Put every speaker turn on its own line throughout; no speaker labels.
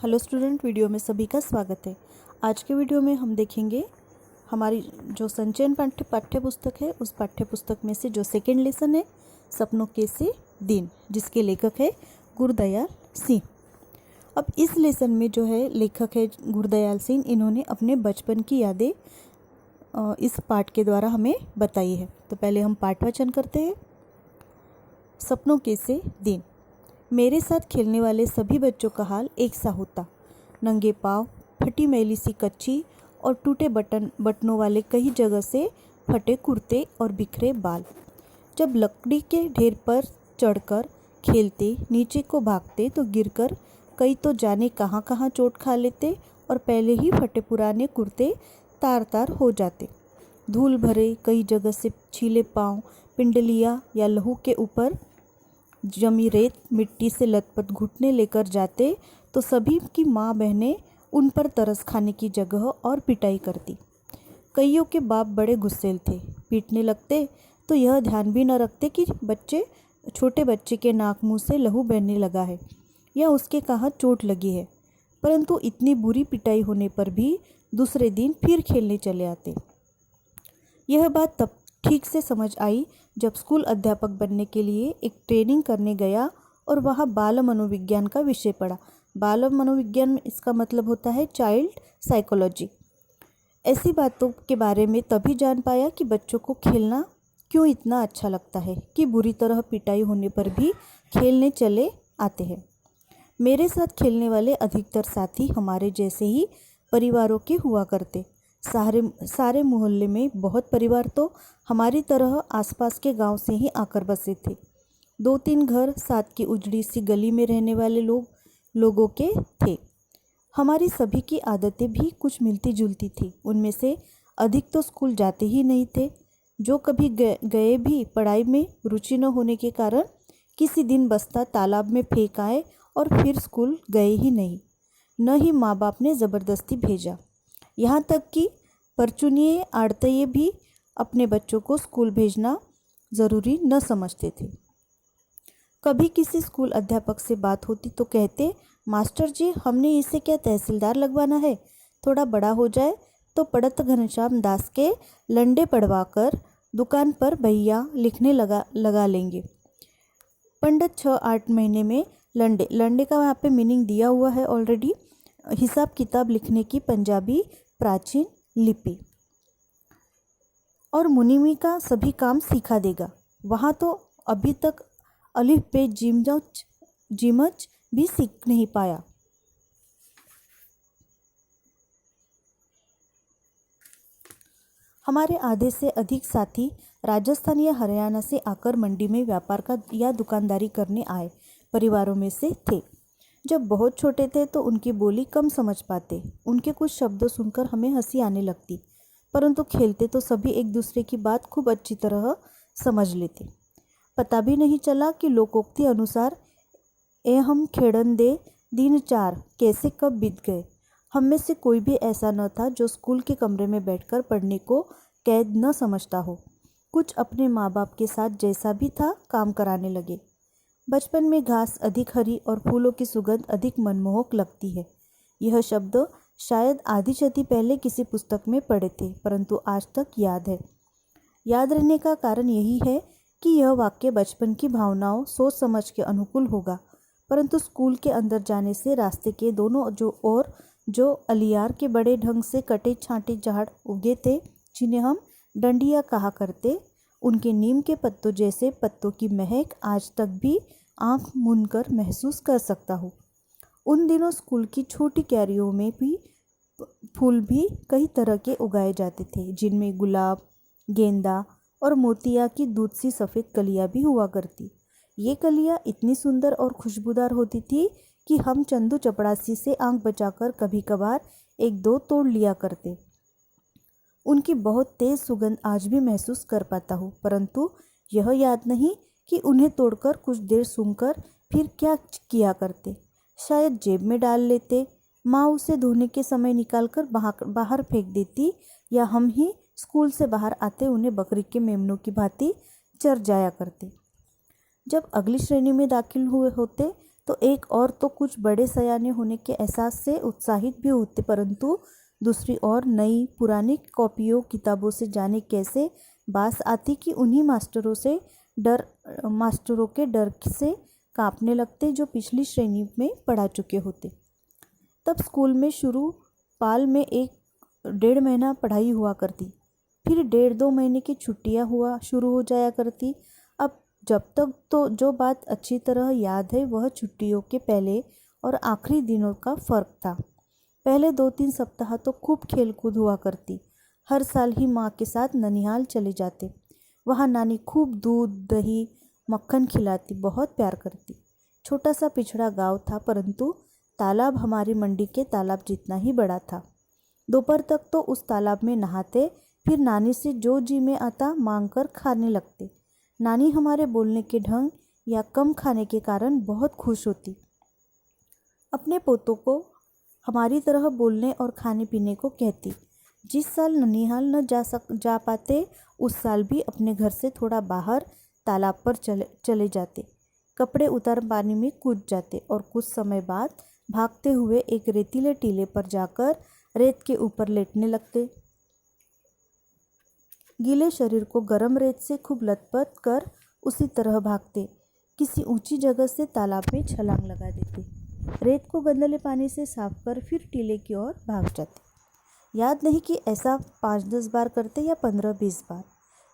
Hello student, video में सभी का स्वागत है। आज के वीडियो में हम देखेंगे हमारी जो संचयन पाठ्य पुस्तक है उस पाठ्य पुस्तक में से जो सेकेंड लेसन है सपनों के से दिन, जिसके लेखक है गुरदयाल सिंह। अब इस लेसन में जो है लेखक है गुरदयाल सिंह, इन्होंने अपने बचपन की यादें इस पाठ के द्वारा हमें बताई है। तो पहले हम पाठ वाचन करते हैं। सपनों के से दिन। मेरे साथ खेलने वाले सभी बच्चों का हाल एक सा होता। नंगे पाँव, फटी मैली सी कच्ची और टूटे बटनों वाले कई जगह से फटे कुर्ते और बिखरे बाल। जब लकड़ी के ढेर पर चढ़कर खेलते, नीचे को भागते तो गिरकर कई तो जाने कहाँ कहाँ चोट खा लेते और पहले ही फटे पुराने कुर्ते तार तार हो जाते। धूल भरे कई जगह से छीले पाँव पिंडलिया या लहू के ऊपर जमी रेत मिट्टी से लथपथ घुटने लेकर जाते तो सभी की माँ बहनें उन पर तरस खाने की जगह और पिटाई करती। कईयों के बाप बड़े गुस्सेल थे, पीटने लगते तो यह ध्यान भी न रखते कि छोटे बच्चे के नाक मुंह से लहू बहने लगा है या उसके कहाँ चोट लगी है। परंतु इतनी बुरी पिटाई होने पर भी दूसरे दिन फिर खेलने चले आते। यह बात तब ठीक से समझ आई जब स्कूल अध्यापक बनने के लिए एक ट्रेनिंग करने गया और वहाँ बाल मनोविज्ञान का विषय पढ़ा। बाल मनोविज्ञान में इसका मतलब होता है चाइल्ड साइकोलॉजी। ऐसी बातों के बारे में तभी जान पाया कि बच्चों को खेलना क्यों इतना अच्छा लगता है कि बुरी तरह पिटाई होने पर भी खेलने चले आते हैं। मेरे साथ खेलने वाले अधिकतर साथी हमारे जैसे ही परिवारों के हुआ करते। सारे मोहल्ले में बहुत परिवार तो हमारी तरह आसपास के गांव से ही आकर बसे थे। 2-3 घर साथ की उजड़ी सी गली में रहने वाले लोगों के थे। हमारी सभी की आदतें भी कुछ मिलती जुलती थी। उनमें से अधिक तो स्कूल जाते ही नहीं थे। जो कभी गए भी पढ़ाई में रुचि न होने के कारण किसी दिन बस्ता तालाब में फेंक आए और फिर स्कूल गए ही नहीं। न ही माँ बाप ने ज़बरदस्ती भेजा। यहाँ तक कि परचुनिये आड़तये भी अपने बच्चों को स्कूल भेजना ज़रूरी न समझते थे। कभी किसी स्कूल अध्यापक से बात होती तो कहते, मास्टर जी, हमने इसे क्या तहसीलदार लगवाना है? थोड़ा बड़ा हो जाए तो पढ़त घनश्याम दास के लंडे पढ़वाकर दुकान पर भैया लिखने लगा लेंगे। पंडित 6-8 महीने में लंडे का वहाँ पे मीनिंग दिया हुआ है ऑलरेडी। हिसाब किताब लिखने की पंजाबी प्राचीन लिपि और मुनिमी का सभी काम सिखा देगा। वहाँ तो अभी तक अलिफ बे जिमच भी सीख नहीं पाया। हमारे आधे से अधिक साथी राजस्थान या हरियाणा से आकर मंडी में व्यापार का या दुकानदारी करने आए परिवारों में से थे। जब बहुत छोटे थे तो उनकी बोली कम समझ पाते। उनके कुछ शब्दों सुनकर हमें हंसी आने लगती, परंतु खेलते तो सभी एक दूसरे की बात खूब अच्छी तरह समझ लेते। पता भी नहीं चला कि लोकोक्ति अनुसार ए हम खेड़न दे दिन 4 कैसे कब बीत गए। हम में से कोई भी ऐसा न था जो स्कूल के कमरे में बैठकर पढ़ने को कैद न समझता हो। कुछ अपने माँ बाप के साथ जैसा भी था काम कराने लगे। बचपन में घास अधिक हरी और फूलों की सुगंध अधिक मनमोहक लगती है। यह शब्द शायद आधी शती पहले किसी पुस्तक में पढ़े थे, परंतु आज तक याद है। याद रहने का कारण यही है कि यह वाक्य बचपन की भावनाओं सोच समझ के अनुकूल होगा, परंतु स्कूल के अंदर जाने से रास्ते के दोनों जो अलियार के बड़े ढंग से कटे छांटे झाड़ उगे थे, जिन्हें हम डंडिया कहा करते, उनके नीम के पत्तों जैसे पत्तों की महक आज तक भी आँख मूंदकर महसूस कर सकता हूँ। उन दिनों स्कूल की छोटी क्यारियों में भी फूल भी कई तरह के उगाए जाते थे, जिनमें गुलाब, गेंदा और मोतिया की दूध सी सफ़ेद कलियाँ भी हुआ करती। ये कलियाँ इतनी सुंदर और खुशबूदार होती थी कि हम चंदू चपड़ासी से आंख बचाकर कभी कभार 1-2 तोड़ लिया करते। उनकी बहुत तेज़ सुगंध आज भी महसूस कर पाता हूँ, परंतु यह याद नहीं कि उन्हें तोड़कर कुछ देर सूंघकर फिर क्या किया करते। शायद जेब में डाल लेते, माँ उसे धोने के समय निकालकर बाहर फेंक देती, या हम ही स्कूल से बाहर आते उन्हें बकरी के मेमनों की भांति चर जाया करते। जब अगली श्रेणी में दाखिल हुए होते तो एक और तो कुछ बड़े सयाने होने के एहसास से उत्साहित भी होते, परंतु दूसरी ओर नई पुरानी कॉपियों किताबों से जाने कैसे बास आती कि उन्हीं मास्टरों के डर से कांपने लगते जो पिछली श्रेणी में पढ़ा चुके होते। तब स्कूल में शुरू पाल में 1-1.5 महीना पढ़ाई हुआ करती, फिर 1.5-2 महीने की छुट्टियां हुआ शुरू हो जाया करती। अब जब तक तो जो बात अच्छी तरह याद है वह छुट्टियों के पहले और आखिरी दिनों का फ़र्क था। पहले 2-3 सप्ताह तो खूब खेल कूद हुआ करती। हर साल ही माँ के साथ ननिहाल चले जाते। वहाँ नानी खूब दूध दही मक्खन खिलाती, बहुत प्यार करती। छोटा सा पिछड़ा गांव था, परंतु तालाब हमारी मंडी के तालाब जितना ही बड़ा था। दोपहर तक तो उस तालाब में नहाते, फिर नानी से जो जी में आता मांग कर खाने लगते। नानी हमारे बोलने के ढंग या कम खाने के कारण बहुत खुश होती। अपने पोतों को हमारी तरह बोलने और खाने पीने को कहती। जिस साल ननिहाल न जा पाते उस साल भी अपने घर से थोड़ा बाहर तालाब पर चले जाते। कपड़े उतार पानी में कूद जाते और कुछ समय बाद भागते हुए एक रेतीले टीले पर जाकर रेत के ऊपर लेटने लगते। गीले शरीर को गर्म रेत से खूब लथपथ कर उसी तरह भागते। किसी ऊंची जगह से तालाब में छलांग लगा देते। रेत को गंदले पानी से साफ कर फिर टीले की ओर भाग जाते। याद नहीं कि ऐसा 5-10 बार करते या 15-20 बार।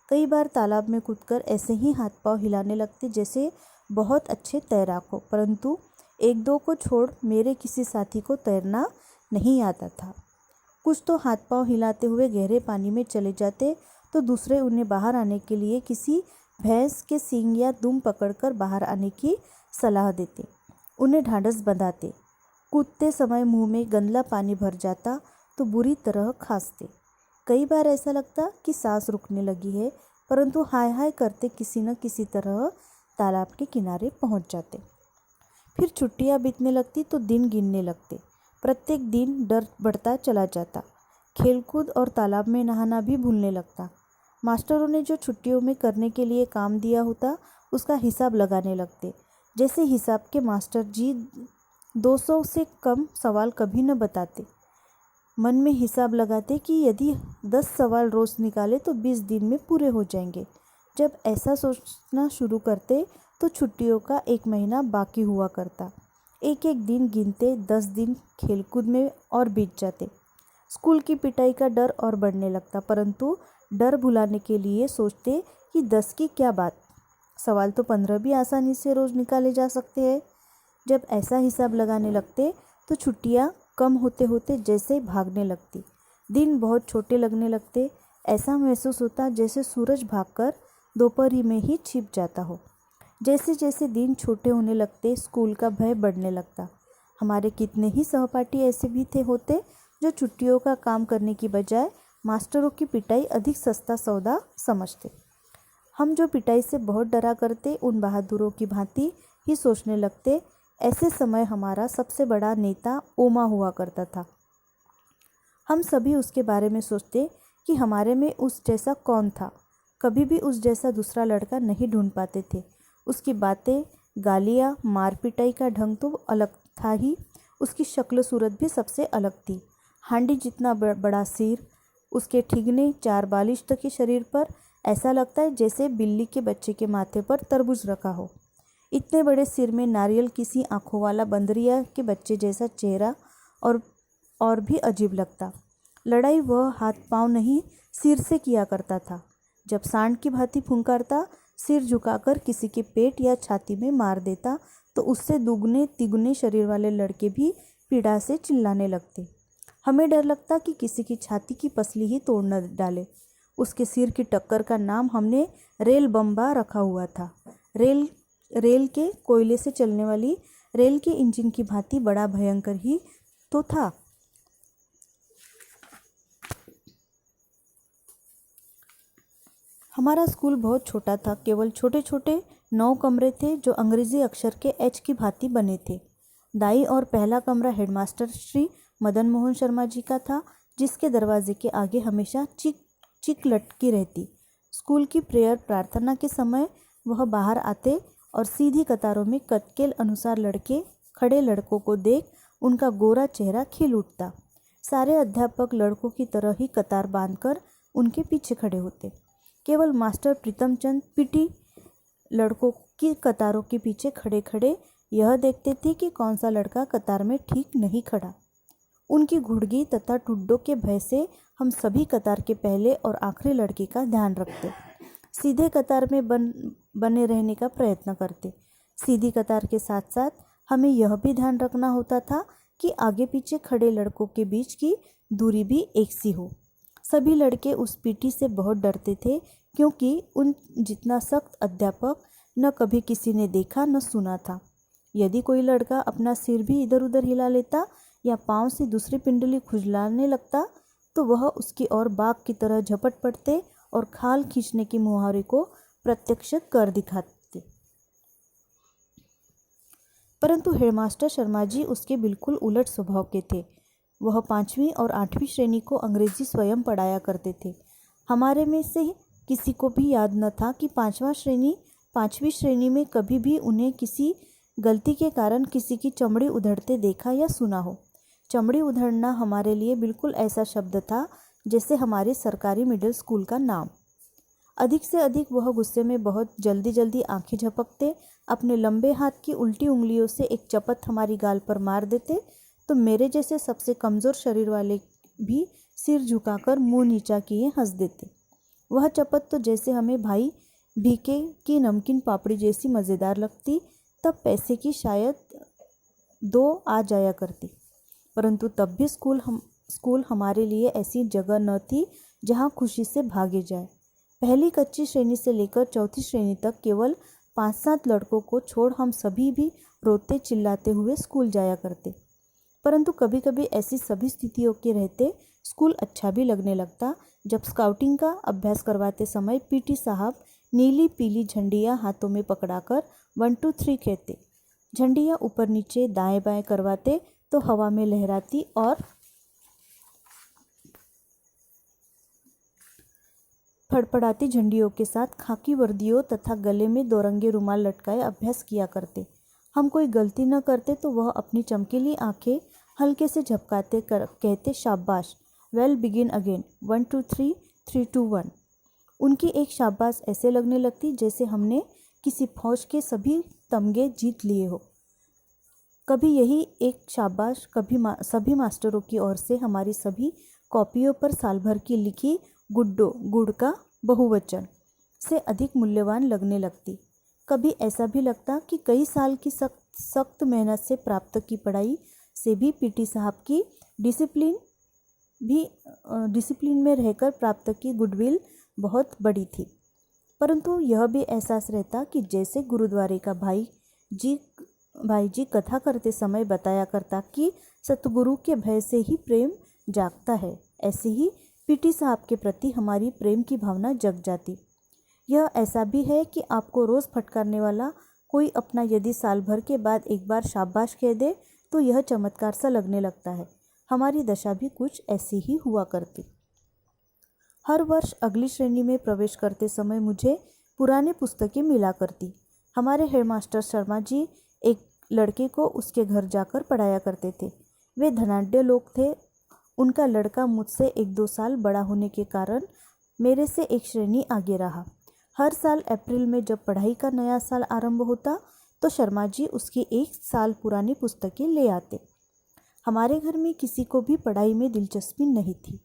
कई बार तालाब में कूदकर ऐसे ही हाथ पांव हिलाने लगते जैसे बहुत अच्छे तैराक हो, परंतु 1-2 को छोड़ मेरे किसी साथी को तैरना नहीं आता था। कुछ तो हाथ पांव हिलाते हुए गहरे पानी में चले जाते, तो दूसरे उन्हें बाहर आने के लिए किसी भैंस के सींग या दुम पकड़कर बाहर आने की सलाह देते। उन्हें ढांढस बंधाते। कूदते समय मुंह में गंदला पानी भर जाता तो बुरी तरह खांसते। कई बार ऐसा लगता कि सांस रुकने लगी है, परंतु हाय हाय करते किसी न किसी तरह तालाब के किनारे पहुंच जाते। फिर छुट्टियां बीतने लगती तो दिन गिनने लगते। प्रत्येक दिन डर बढ़ता चला जाता। खेलकूद और तालाब में नहाना भी भूलने लगता। मास्टरों ने जो छुट्टियों में करने के लिए काम दिया होता उसका हिसाब लगाने लगते। जैसे हिसाब के मास्टर जी 200 से कम सवाल कभी न बताते। मन में हिसाब लगाते कि यदि 10 सवाल रोज निकाले तो 20 दिन में पूरे हो जाएंगे। जब ऐसा सोचना शुरू करते तो छुट्टियों का 1 महीना बाकी हुआ करता। एक एक दिन गिनते 10 दिन खेलकूद में और बीत जाते। स्कूल की पिटाई का डर और बढ़ने लगता, परंतु डर भुलाने के लिए सोचते कि 10 की क्या बात, सवाल तो 15 भी आसानी से रोज निकाले जा सकते हैं। जब ऐसा हिसाब लगाने लगते तो छुट्टियां कम होते होते जैसे भागने लगती। दिन बहुत छोटे लगने लगते। ऐसा महसूस होता जैसे सूरज भागकर दोपहर में ही छिप जाता हो। जैसे जैसे दिन छोटे होने लगते स्कूल का भय बढ़ने लगता। हमारे कितने ही सहपाठी ऐसे भी होते जो छुट्टियों का काम करने की बजाय मास्टरों की पिटाई अधिक सस्ता सौदा समझते। हम जो पिटाई से बहुत डरा करते उन बहादुरों की भांति ही सोचने लगते। ऐसे समय हमारा सबसे बड़ा नेता ओमा हुआ करता था। हम सभी उसके बारे में सोचते कि हमारे में उस जैसा कौन था। कभी भी उस जैसा दूसरा लड़का नहीं ढूंढ पाते थे। उसकी बातें, गालियाँ, मार पिटाई का ढंग तो अलग था ही, उसकी शक्ल सूरत भी सबसे अलग थी। हांडी जितना बड़ा सिर, उसके ठिगने 4 बालिश के शरीर पर, ऐसा लगता है जैसे बिल्ली के बच्चे के माथे पर तरबूज रखा हो। इतने बड़े सिर में नारियल किसी आँखों वाला बंदरिया के बच्चे जैसा चेहरा और भी अजीब लगता। लड़ाई वह हाथ पांव नहीं सिर से किया करता था। जब सांड की भांति फुंकारता, सिर झुकाकर किसी के पेट या छाती में मार देता तो उससे दुगने तिगुने शरीर वाले लड़के भी पीड़ा से चिल्लाने लगते। हमें डर लगता कि किसी की छाती की पसली ही तोड़ न डाले। उसके सिर की टक्कर का नाम हमने रेल बम्बा रखा हुआ था। रेल के कोयले से चलने वाली रेल के इंजन की भांति बड़ा भयंकर ही तो था। हमारा स्कूल बहुत छोटा था। केवल छोटे छोटे 9 कमरे थे जो अंग्रेजी अक्षर के एच की भांति बने थे। दाई और पहला कमरा हेडमास्टर श्री मदन मोहन शर्मा जी का था, जिसके दरवाजे के आगे हमेशा चिक लटकी रहती। स्कूल की प्रेयर प्रार्थना के समय वह बाहर आते और सीधी कतारों में कत्केल अनुसार लड़के खड़े लड़कों को देख उनका गोरा चेहरा खिल उठता। सारे अध्यापक लड़कों की तरह ही कतार बांधकर उनके पीछे खड़े होते। केवल मास्टर प्रीतम चंद पीटी लड़कों की कतारों के पीछे खड़े खड़े यह देखते थे कि कौन सा लड़का कतार में ठीक नहीं खड़ा। उनकी घुड़गी तथा टुड्डों के भय से हम सभी कतार के पहले और आखिरी लड़के का ध्यान रखते, सीधे कतार में बने रहने का प्रयत्न करते। सीधी कतार के साथ साथ हमें यह भी ध्यान रखना होता था कि आगे पीछे खड़े लड़कों के बीच की दूरी भी एक सी हो। सभी लड़के उस पीटी से बहुत डरते थे, क्योंकि उन जितना सख्त अध्यापक न कभी किसी ने देखा न सुना था। यदि कोई लड़का अपना सिर भी इधर उधर हिला लेता या पाँव से दूसरी पिंडली खुजलाने लगता तो वह उसकी ओर बाघ की तरह झपट पड़ते और खाल खींचने की मुहावरे को प्रत्यक्ष कर दिखाते। परंतु हेडमास्टर शर्मा जी उसके बिल्कुल उलट स्वभाव के थे। वह 5वीं और 8वीं श्रेणी को अंग्रेजी स्वयं पढ़ाया करते थे। हमारे में से किसी को भी याद न था कि 5वीं श्रेणी में कभी भी उन्हें किसी गलती के कारण किसी की चमड़ी उधड़ते देखा या सुना हो। चमड़ी उधड़ना हमारे लिए बिल्कुल ऐसा शब्द था जैसे हमारे सरकारी मिडिल स्कूल का नाम। अधिक से अधिक वह गुस्से में बहुत जल्दी जल्दी आंखें झपकते, अपने लंबे हाथ की उल्टी उंगलियों से एक चपत हमारी गाल पर मार देते तो मेरे जैसे सबसे कमज़ोर शरीर वाले भी सिर झुकाकर मुंह नीचा किए हंस देते। वह चपत तो जैसे हमें भाई भीके की नमकीन पापड़ी जैसी मज़ेदार लगती। तब पैसे की शायद 2 आ जाया करती, परंतु तब भी स्कूल हमारे लिए ऐसी जगह न थी जहाँ खुशी से भागे जाए। पहली कच्ची श्रेणी से लेकर 4थी श्रेणी तक केवल 5-7 लड़कों को छोड़ हम सभी भी रोते चिल्लाते हुए स्कूल जाया करते। परंतु कभी कभी ऐसी सभी स्थितियों के रहते स्कूल अच्छा भी लगने लगता, जब स्काउटिंग का अभ्यास करवाते समय पीटी साहब नीली पीली झंडियाँ हाथों में पकड़ाकर 1 2 3 कहते। झंडियाँ ऊपर नीचे दाएं बाएं करवाते तो हवा में लहराती और फड़फड़ाती झंडियों के साथ खाकी वर्दियों तथा गले में 2 रंगे रुमाल लटकाए अभ्यास किया करते। हम कोई गलती न करते तो वह अपनी चमकीली आंखें हल्के से झपकाते कहते, शाबाश, वेल बिगिन अगेन, 1 2 3 3 2 1। उनकी एक शाबाश ऐसे लगने लगती जैसे हमने किसी फौज के सभी तमगे जीत लिए हो। कभी यही एक शाबाश सभी मास्टरों की ओर से हमारी सभी कॉपियों पर साल भर की लिखी गुड़ का बहुवचन से अधिक मूल्यवान लगने लगती। कभी ऐसा भी लगता कि कई साल की सख्त मेहनत से प्राप्त की पढ़ाई से भी पीटी साहब की डिसिप्लिन में रहकर प्राप्त की गुडविल बहुत बड़ी थी। परंतु यह भी एहसास रहता कि जैसे गुरुद्वारे का भाई जी कथा करते समय बताया करता कि सतगुरु के भय से ही प्रेम जागता है, ऐसे ही पीटी साहब के प्रति हमारी प्रेम की भावना जग जाती। यह ऐसा भी है कि आपको रोज़ फटकारने वाला कोई अपना यदि साल भर के बाद एक बार शाबाश कह दे तो यह चमत्कार सा लगने लगता है। हमारी दशा भी कुछ ऐसी ही हुआ करती। हर वर्ष अगली श्रेणी में प्रवेश करते समय मुझे पुरानी पुस्तकें मिला करती। हमारे हेडमास्टर शर्मा जी एक लड़के को उसके घर जाकर पढ़ाया करते थे। वे धनाढ्य लोग थे। उनका लड़का मुझसे 1-2 साल बड़ा होने के कारण मेरे से एक श्रेणी आगे रहा। हर साल अप्रैल में जब पढ़ाई का नया साल आरंभ होता तो शर्मा जी उसकी 1 साल पुरानी पुस्तकें ले आते। हमारे घर में किसी को भी पढ़ाई में दिलचस्पी नहीं थी।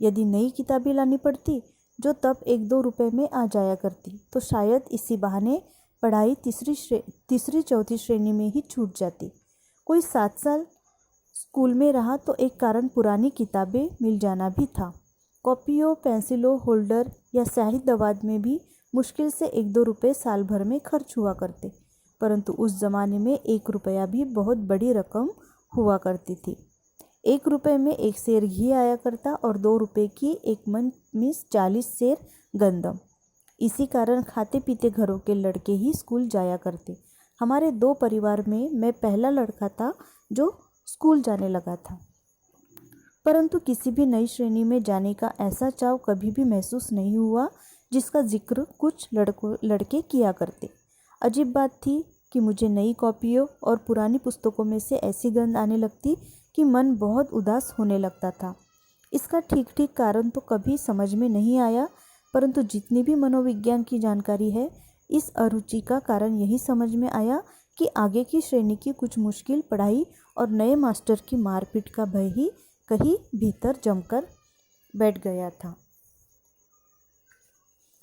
यदि नई किताबें लानी पड़ती जो तब 1-2 रुपये में आ जाया करती तो शायद इसी बहाने पढ़ाई तीसरी चौथी श्रेणी में ही छूट जाती। कोई 7 साल स्कूल में रहा तो एक कारण पुरानी किताबें मिल जाना भी था। कॉपियों, पेंसिलों, होल्डर या स्याही दवात में भी मुश्किल से 1-2 रुपये साल भर में खर्च हुआ करते। परंतु उस ज़माने में 1 रुपया भी बहुत बड़ी रकम हुआ करती थी। 1 रुपये में 1 सेर घी आया करता और 2 रुपये की 1 मन में 40 सेर गंदम। इसी कारण खाते पीते घरों के लड़के ही स्कूल जाया करते। हमारे 2 परिवार में मैं पहला लड़का था जो स्कूल जाने लगा था। परंतु किसी भी नई श्रेणी में जाने का ऐसा चाव कभी भी महसूस नहीं हुआ जिसका जिक्र कुछ लड़के किया करते। अजीब बात थी कि मुझे नई कॉपियों और पुरानी पुस्तकों में से ऐसी गंध आने लगती कि मन बहुत उदास होने लगता था। इसका ठीक ठीक कारण तो कभी समझ में नहीं आया, परंतु जितनी भी मनोविज्ञान की जानकारी है, इस अरुचि का कारण यही समझ में आया कि आगे की श्रेणी की कुछ मुश्किल पढ़ाई और नए मास्टर की मारपीट का भय ही कहीं भीतर जमकर बैठ गया था।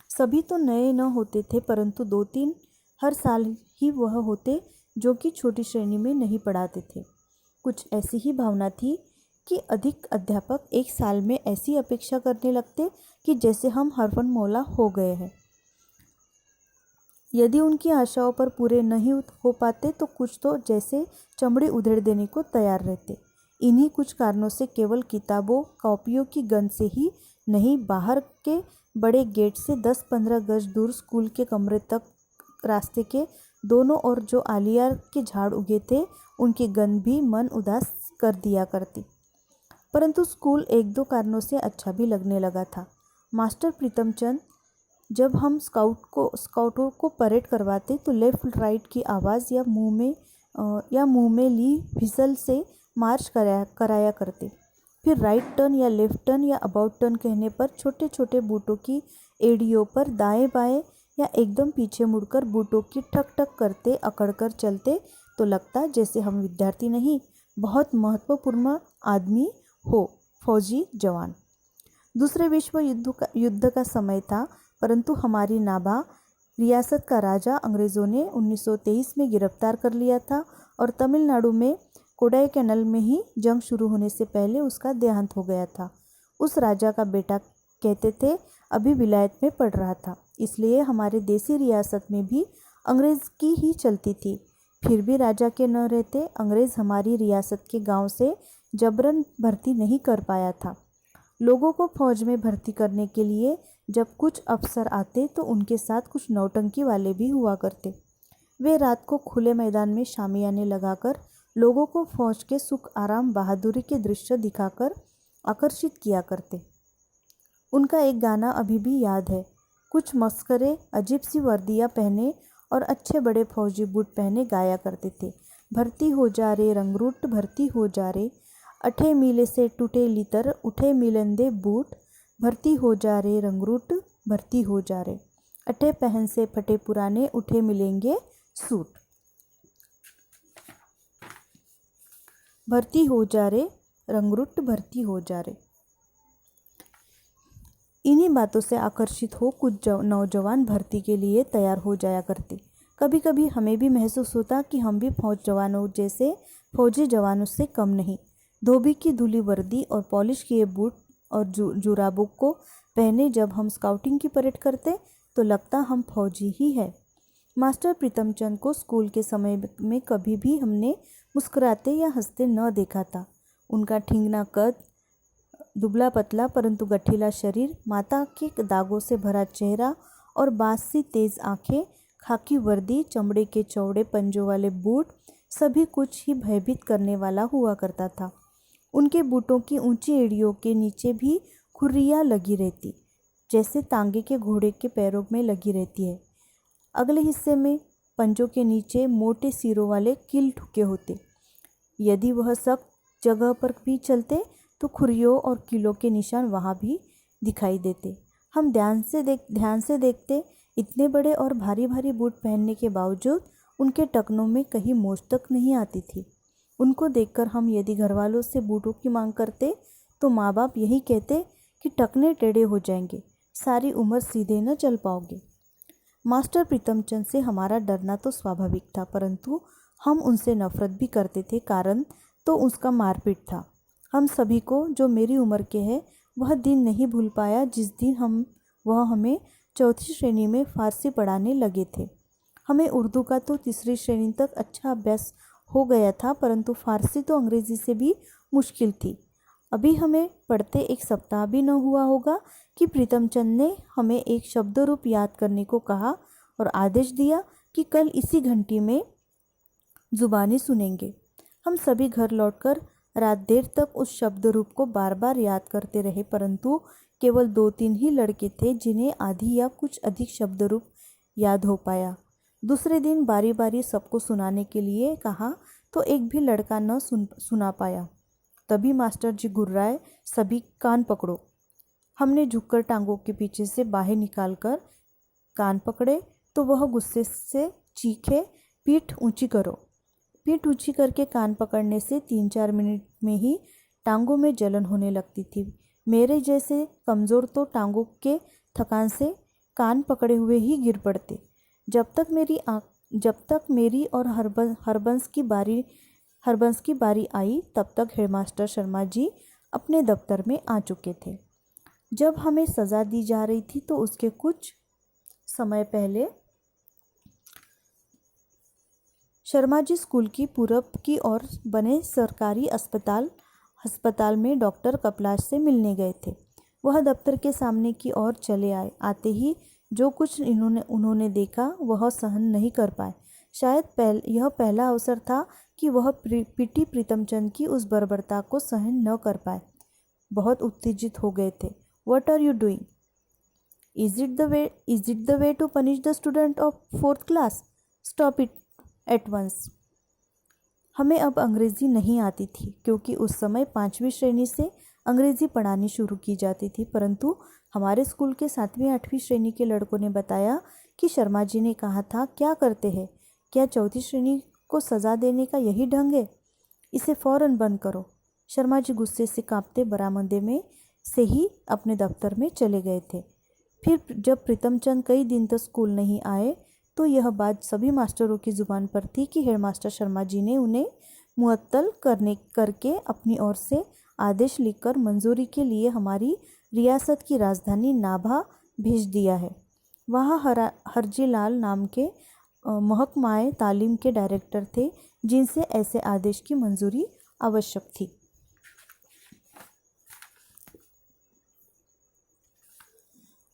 सभी तो नए न होते थे, परंतु 2-3 हर साल ही वह होते जो कि छोटी श्रेणी में नहीं पढ़ाते थे। कुछ ऐसी ही भावना थी कि अधिक अध्यापक एक साल में ऐसी अपेक्षा करने लगते कि जैसे हम हरफन मौला हो गए हैं। यदि उनकी आशाओं पर पूरे नहीं हो पाते तो कुछ तो जैसे चमड़ी उधेड़ देने को तैयार रहते। इन्हीं कुछ कारणों से केवल किताबों कॉपियों की गंध से ही नहीं, बाहर के बड़े गेट से 10-15 गज दूर स्कूल के कमरे तक रास्ते के दोनों ओर जो आलिया के झाड़ उगे थे, उनकी गंध भी मन उदास कर दिया करती। परंतु स्कूल 1-2 कारणों से अच्छा भी लगने लगा था। मास्टर प्रीतमचंद जब हम स्काउटों को परेड करवाते तो लेफ्ट राइट की आवाज़ या मुंह में ली व्हिसल से मार्च कराया करते। फिर राइट टर्न या लेफ्ट टर्न या अबाउट टर्न कहने पर छोटे छोटे बूटों की एड़ियों पर दाएं बाएं या एकदम पीछे मुड़कर बूटों की ठक ठक करते अकड़कर चलते तो लगता जैसे हम विद्यार्थी नहीं, बहुत महत्वपूर्ण आदमी हो, फौजी जवान। दूसरे विश्व युद्ध का समय था, परंतु हमारी नाभा रियासत का राजा अंग्रेज़ों ने 1923 में गिरफ्तार कर लिया था और तमिलनाडु में कोडाईकनाल में ही जंग शुरू होने से पहले उसका देहांत हो गया था। उस राजा का बेटा कहते थे अभी विलायत में पढ़ रहा था, इसलिए हमारे देसी रियासत में भी अंग्रेज़ की ही चलती थी। फिर भी राजा के न रहते अंग्रेज़ हमारी रियासत के गांव से जबरन भर्ती नहीं कर पाया था। लोगों को फौज में भर्ती करने के लिए जब कुछ अफसर आते तो उनके साथ कुछ नौटंकी वाले भी हुआ करते। वे रात को खुले मैदान में शामियाने लगाकर लोगों को फौज के सुख आराम बहादुरी के दृश्य दिखाकर आकर्षित किया करते। उनका एक गाना अभी भी याद है। कुछ मस्करे अजीब सी वर्दियाँ पहने और अच्छे बड़े फौजी बूट पहने गाया करते थे। भर्ती हो जा रे रंगरूट, भर्ती हो जा रे, अठे मीले से टूटे लीतर, उठे मिलंदे बूट, भर्ती हो जा रे रंगरूट, भर्ती हो जा रे, अठे पहन से फटे पुराने, उठे मिलेंगे सूट। भर्ती हो जा रे रंगरूट, भर्ती हो जा रे। इन्हीं बातों से आकर्षित हो कुछ नौजवान भर्ती के लिए तैयार हो जाया करते। कभी कभी हमें भी महसूस होता कि हम भी फौजी जवानों से कम नहीं। धोबी की धुली वर्दी और पॉलिश किए बूट और जुराबों को पहने जब हम स्काउटिंग की परेड करते तो लगता हम फौजी ही है। मास्टर प्रीतमचंद को स्कूल के समय में कभी भी हमने मुस्कुराते या हंसते न देखा था। उनका ठींगना कद, दुबला पतला परंतु गठीला शरीर, माता के दागों से भरा चेहरा और बांस सी तेज आंखें, खाकी वर्दी, चमड़े के चौड़े पंजों वाले बूट, सभी कुछ ही भयभीत करने वाला हुआ करता था। उनके बूटों की ऊंची एड़ियों के नीचे भी खुर्रियाँ लगी रहती, जैसे तांगे के घोड़े के पैरों में लगी रहती है। अगले हिस्से में पंजों के नीचे मोटे सिरों वाले कील ठुके होते। यदि वह सख्त जगह पर भी चलते तो खुरियों और कीलों के निशान वहाँ भी दिखाई देते। हम ध्यान से देखते, इतने बड़े और भारी भारी बूट पहनने के बावजूद उनके टखनों में कहीं मोच तक नहीं आती थी। उनको देखकर हम यदि घरवालों से बूटों की मांग करते तो माँ बाप यही कहते कि टखने टेढ़े हो जाएंगे, सारी उम्र सीधे न चल पाओगे। मास्टर प्रीतमचंद से हमारा डरना तो स्वाभाविक था, परंतु हम उनसे नफरत भी करते थे। कारण तो उसका मारपीट था। हम सभी को जो मेरी उम्र के हैं वह दिन नहीं भूल पाया जिस दिन वह हमें चौथी श्रेणी में फारसी पढ़ाने लगे थे। हमें उर्दू का तो तीसरी श्रेणी तक अच्छा अभ्यास हो गया था, परंतु फारसी तो अंग्रेज़ी से भी मुश्किल थी। अभी हमें पढ़ते एक सप्ताह भी न हुआ होगा कि प्रीतमचंद ने हमें एक शब्द रूप याद करने को कहा और आदेश दिया कि कल इसी घंटी में जुबानी सुनेंगे। हम सभी घर लौटकर रात देर तक उस शब्द रूप को बार बार याद करते रहे, परंतु केवल 2-3 ही लड़के थे जिन्हें आधी या कुछ अधिक शब्द रूप याद हो पाया। दूसरे दिन बारी बारी सबको सुनाने के लिए कहा तो एक भी लड़का न सुना पाया। तभी मास्टर जी गुर्राए, सभी कान पकड़ो। हमने झुककर टांगों के पीछे से बाहें निकालकर कान पकड़े तो वह गुस्से से चीखे, पीठ ऊंची करो। पीठ ऊंची करके कान पकड़ने से 3-4 मिनट में ही टांगों में जलन होने लगती थी। मेरे जैसे कमज़ोर तो टांगों के थकान से कान पकड़े हुए ही गिर पड़ते। जब तक मेरी और हरबंस की बारी आई तब तक हेडमास्टर शर्मा जी अपने दफ्तर में आ चुके थे। जब हमें सज़ा दी जा रही थी तो उसके कुछ समय पहले शर्मा जी स्कूल की पूरब की ओर बने सरकारी अस्पताल में डॉक्टर कपलाश से मिलने गए थे। वह दफ्तर के सामने की ओर चले आए। आते ही जो कुछ उन्होंने देखा वह सहन नहीं कर पाए। शायद यह पहला अवसर था कि वह पीटी प्रीतमचंद की उस बर्बरता को सहन न कर पाए। बहुत उत्तेजित हो गए थे। What are you doing? Is it the way to punish the student of 4th class? Stop it at once. हमें अब अंग्रेज़ी नहीं आती थी क्योंकि उस समय 5वीं श्रेणी से अंग्रेज़ी पढ़ानी शुरू की जाती थी, परंतु हमारे स्कूल के 7वीं-8वीं श्रेणी के लड़कों ने बताया कि शर्मा जी ने कहा था, क्या करते हैं? क्या 4थी श्रेणी को सज़ा देने का यही ढंग है? इसे फ़ौरन बंद करो। शर्मा जी गुस्से से कांपते बरामदे में से ही अपने दफ्तर में चले गए थे। फिर जब प्रीतमचंद कई दिन तक स्कूल नहीं आए तो यह बात सभी मास्टरों की ज़ुबान पर थी कि हेडमास्टर शर्मा जी ने उन्हें मुअत्तल करके अपनी ओर से आदेश लिखकर मंजूरी के लिए हमारी रियासत की राजधानी नाभा भेज दिया है। वहाँ हरजीलाल नाम के महकमाए तालीम के डायरेक्टर थे जिनसे ऐसे आदेश की मंजूरी आवश्यक थी।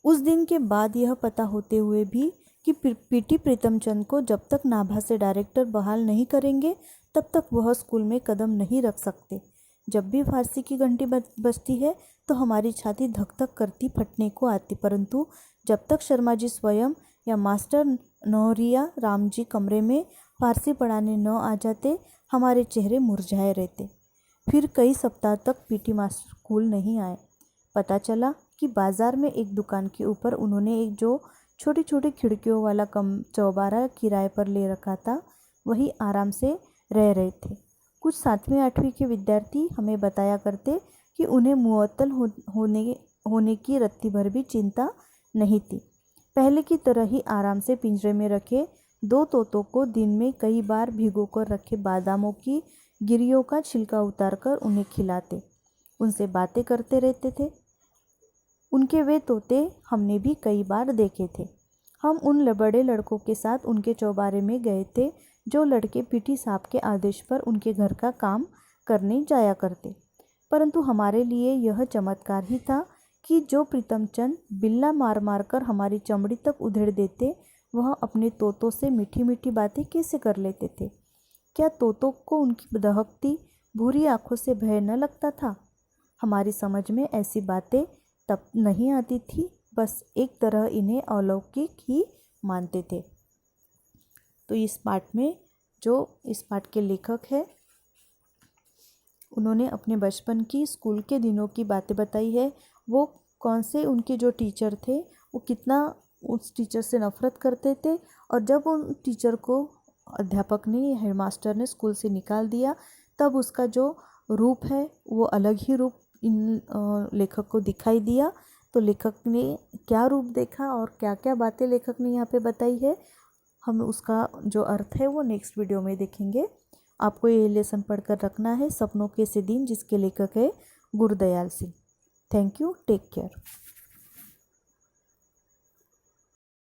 उस दिन के बाद यह पता होते हुए भी कि पीटी प्रीतमचंद को जब तक नाभा से डायरेक्टर बहाल नहीं करेंगे तब तक वह स्कूल में कदम नहीं रख सकते। जब भी फारसी की घंटी बजती है तो हमारी छाती धक धक करती, फटने को आती, परंतु जब तक शर्मा जी स्वयं या मास्टर नौहरिया राम जी कमरे में फारसी पढ़ाने न आ जाते हमारे चेहरे मुरझाए रहते। फिर कई सप्ताह तक पीटी मास्टर स्कूल नहीं आए। पता चला कि बाज़ार में एक दुकान के ऊपर उन्होंने एक जो छोटी छोटी खिड़कियों वाला चौबारा किराए पर ले रखा था वही आराम से रह रहे थे। कुछ 7वीं-8वीं के विद्यार्थी हमें बताया करते कि उन्हें मुअत्तल होने की रत्ती भर भी चिंता नहीं थी। पहले की तरह ही आराम से पिंजरे में रखे 2 तोतों को दिन में कई बार भिगोकर रखे बादामों की गिरियों का छिलका उतारकर उन्हें खिलाते, उनसे बातें करते रहते थे। उनके वे तोते हमने भी कई बार देखे थे। हम उन बड़े लड़कों के साथ उनके चौबारे में गए थे जो लड़के पीटी साहब के आदेश पर उनके घर का काम करने जाया करते, परंतु हमारे लिए यह चमत्कार ही था कि जो प्रीतमचंद बिल्ला मार मार कर हमारी चमड़ी तक उधेड़ देते वह अपने तोतों से मीठी मीठी बातें कैसे कर लेते थे। क्या तोतों को उनकी दहकती भूरी आंखों से भय न लगता था? हमारी समझ में ऐसी बातें तब नहीं आती थी, बस एक तरह इन्हें अलौकिक ही मानते थे। तो इस पाठ के लेखक हैं उन्होंने अपने बचपन की स्कूल के दिनों की बातें बताई है। वो कौन से उनके जो टीचर थे वो कितना उस टीचर से नफ़रत करते थे और जब उन टीचर को अध्यापक ने हेडमास्टर ने स्कूल से निकाल दिया तब उसका जो रूप है वो अलग ही रूप इन लेखक को दिखाई दिया। तो लेखक ने क्या रूप देखा और क्या क्या बातें लेखक ने यहाँ पे बताई है हम उसका जो अर्थ है वो नेक्स्ट वीडियो में देखेंगे। आपको ये लेसन पढ़कर रखना है, सपनों के से दिन, जिसके लेखक है Gurdayal Singh. Thank you, take care.